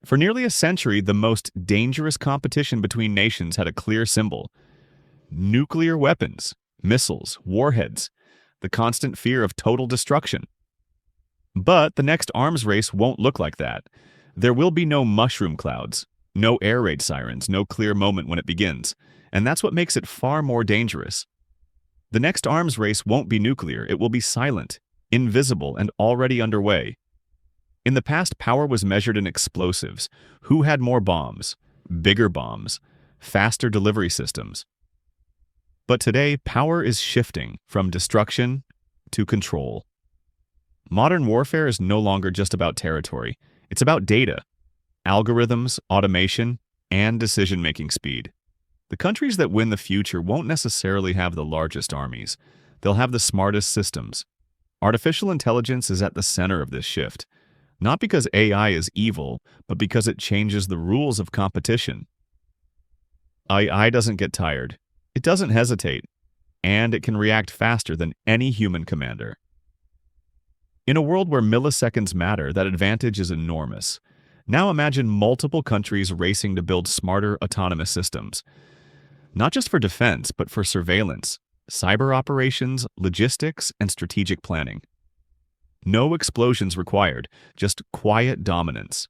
For nearly a century, the most dangerous competition between nations had a clear symbol: nuclear weapons, missiles, warheads, the constant fear of total destruction. But the next arms race won't look like that. There will be no mushroom clouds, no air raid sirens, no clear moment when it begins. And that's what makes it far more dangerous. The next arms race won't be nuclear, it will be silent, invisible, and already underway. In the past, power was measured in explosives. Who had more bombs, bigger bombs, faster delivery systems? But today, power is shifting from destruction to control. Modern warfare is no longer just about territory. It's about data, algorithms, automation, and decision-making speed. The countries that win the future won't necessarily have the largest armies. They'll have the smartest systems. Artificial intelligence is at the center of this shift, not because AI is evil, but because it changes the rules of competition. AI doesn't get tired. It doesn't hesitate, and it can react faster than any human commander. In a world where milliseconds matter, that advantage is enormous. Now imagine multiple countries racing to build smarter autonomous systems. Not just for defense, but for surveillance, cyber operations, logistics, and strategic planning. No explosions required, just quiet dominance.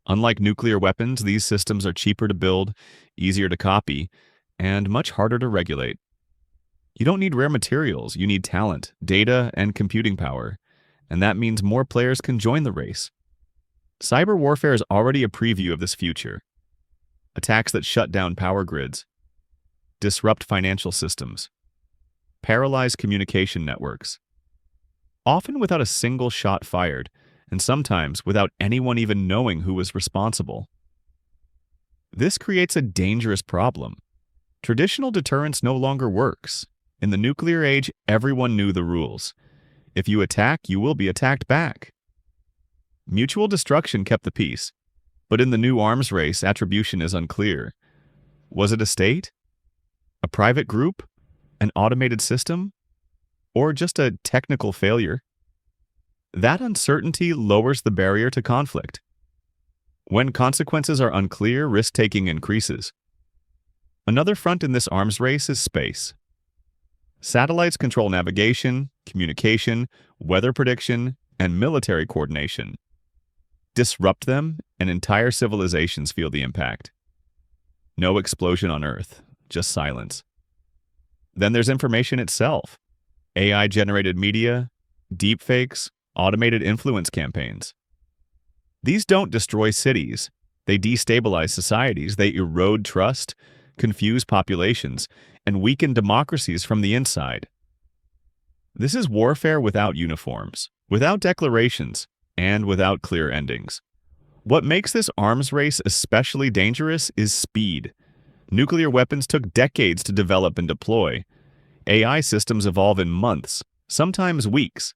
Unlike nuclear weapons, these systems are cheaper to build, easier to copy, and much harder to regulate. You don't need rare materials, you need talent, data, and computing power, and that means more players can join the race. Cyber warfare is already a preview of this future. Attacks that shut down power grids, disrupt financial systems, paralyze communication networks, often without a single shot fired, and sometimes without anyone even knowing who was responsible. This creates a dangerous problem. Traditional deterrence no longer works. In the nuclear age, everyone knew the rules. If you attack, you will be attacked back. Mutual destruction kept the peace, but in the new arms race, attribution is unclear. Was it a state? A private group? An automated system? Or just a technical failure? That uncertainty lowers the barrier to conflict. When consequences are unclear, risk-taking increases. Another front in this arms race is space. Satellites control navigation, communication, weather prediction, and military coordination. Disrupt them, and entire civilizations feel the impact. No explosion on Earth, just silence. Then there's information itself. AI-generated media, deepfakes, automated influence campaigns. These don't destroy cities. They destabilize societies. They erode trust, confuse populations, and weaken democracies from the inside. This is warfare without uniforms, without declarations, and without clear endings. What makes this arms race especially dangerous is speed. Nuclear weapons took decades to develop and deploy. AI systems evolve in months, sometimes weeks.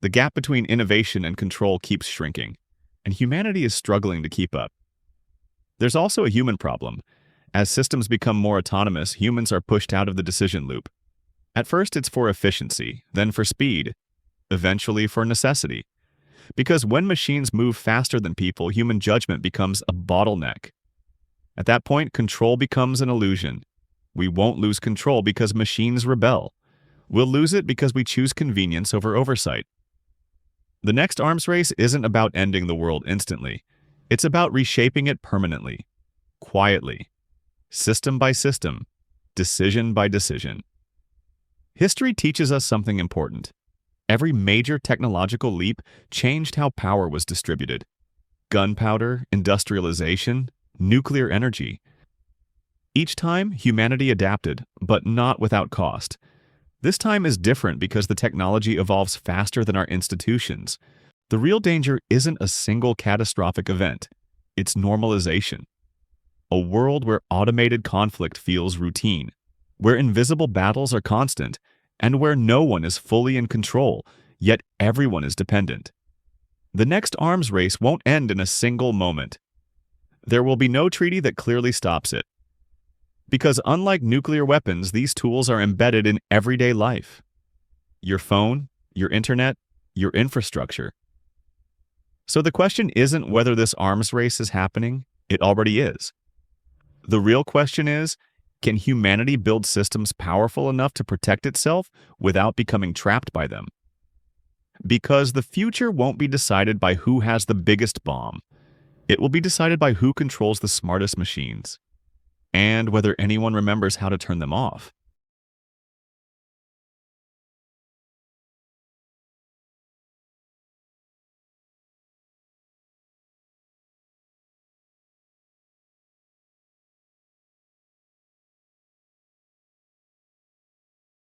The gap between innovation and control keeps shrinking, and humanity is struggling to keep up. There's also a human problem. As systems become more autonomous, humans are pushed out of the decision loop. At first, it's for efficiency, then for speed, eventually for necessity. Because when machines move faster than people, human judgment becomes a bottleneck. At that point, control becomes an illusion. We won't lose control because machines rebel. We'll lose it because we choose convenience over oversight. The next arms race isn't about ending the world instantly. It's about reshaping it permanently, quietly, system by system, decision by decision. History teaches us something important. Every major technological leap changed how power was distributed. Gunpowder, industrialization, nuclear energy. Each time, humanity adapted, but not without cost. This time is different because the technology evolves faster than our institutions. The real danger isn't a single catastrophic event. It's normalization. A world where automated conflict feels routine, where invisible battles are constant, and where no one is fully in control, yet everyone is dependent. The next arms race won't end in a single moment. There will be no treaty that clearly stops it. Because unlike nuclear weapons, these tools are embedded in everyday life. Your phone, your internet, your infrastructure. So the question isn't whether this arms race is happening, it already is. The real question is, can humanity build systems powerful enough to protect itself without becoming trapped by them? Because the future won't be decided by who has the biggest bomb. It will be decided by who controls the smartest machines, and whether anyone remembers how to turn them off.